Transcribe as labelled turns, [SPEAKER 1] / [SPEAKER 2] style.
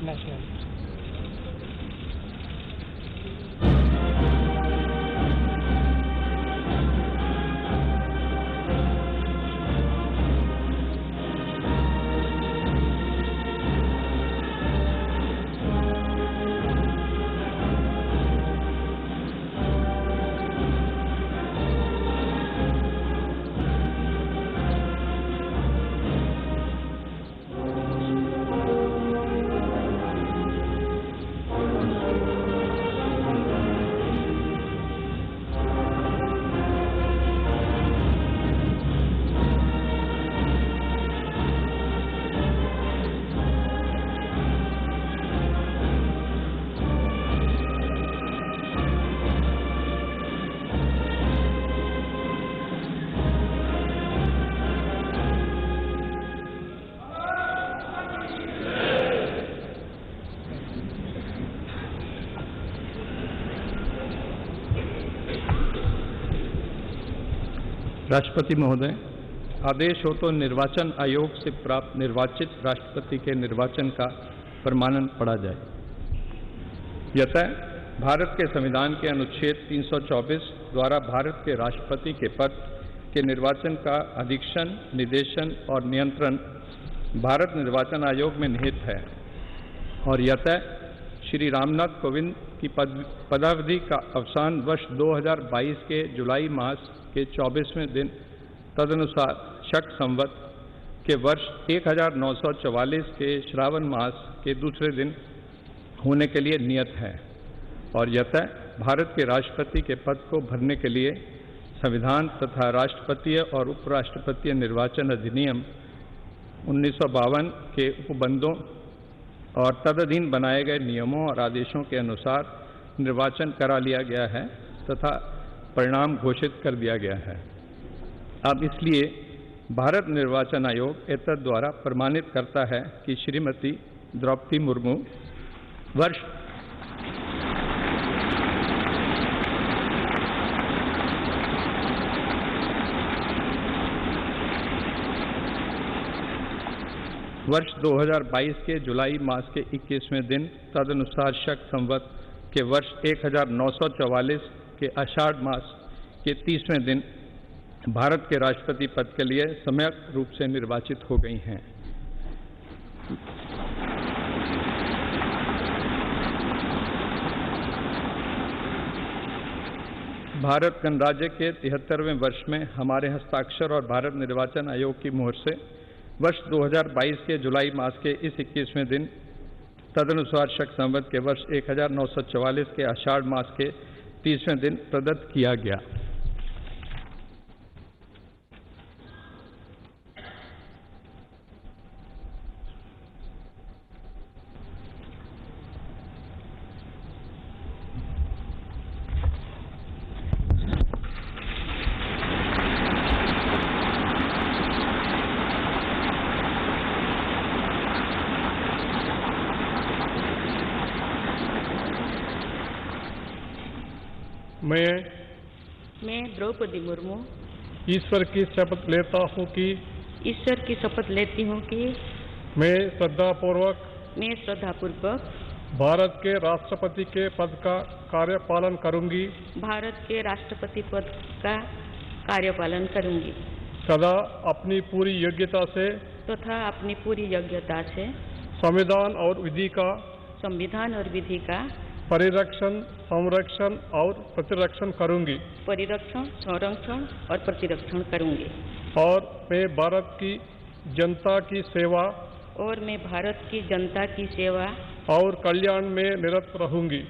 [SPEAKER 1] National.
[SPEAKER 2] राष्ट्रपति महोदय, आदेश हो तो निर्वाचन आयोग से प्राप्त निर्वाचित राष्ट्रपति के निर्वाचन का प्रमाणन पढ़ा जाए। यतः भारत के संविधान के अनुच्छेद 324 द्वारा भारत के राष्ट्रपति के पद के निर्वाचन का अधीक्षण, निर्देशन और नियंत्रण भारत निर्वाचन आयोग में निहित है और यतः श्री रामनाथ कोविंद की पदावधि का अवसान वर्ष 2022 के जुलाई मास के 24वें दिन तदनुसार शक संवत के वर्ष 1944 के श्रावण मास के दूसरे दिन होने के लिए नियत है और यतः भारत के राष्ट्रपति के पद को भरने के लिए संविधान तथा राष्ट्रपतीय और उपराष्ट्रपतीय निर्वाचन अधिनियम 1952 के उपबंधों और तदधीन बनाए गए नियमों और आदेशों के अनुसार निर्वाचन करा लिया गया है तथा परिणाम घोषित कर दिया गया है। अब इसलिए भारत निर्वाचन आयोग एतद द्वारा प्रमाणित करता है कि श्रीमती द्रौपदी मुर्मू वर्ष 2022 के जुलाई मास के 21वें दिन तदनुसार शक संवत के वर्ष 1944 के आषाढ़ मास के 30वें दिन भारत के राष्ट्रपति पद के लिए सम्यक रूप से निर्वाचित हो गई हैं। भारत गणराज्य के 73वें वर्ष में हमारे हस्ताक्षर और भारत निर्वाचन आयोग की मुहर से वर्ष 2022 के जुलाई मास के इस 21वें दिन तदनुसार शक संवत के वर्ष 1944 के आषाढ़ मास के 30वें दिन प्रदत्त किया गया।
[SPEAKER 3] मैं द्रौपदी मुर्मू
[SPEAKER 4] ईश्वर की शपथ लेता हूँ कि मैं श्रद्धापूर्वक भारत के राष्ट्रपति के पद का कार्यपालन करूँगी सदा अपनी पूरी योग्यता से संविधान और विधि का परिरक्षण, संरक्षण और प्रतिरक्षण करूंगी और मैं भारत की जनता की सेवा और कल्याण में निरत रहूंगी।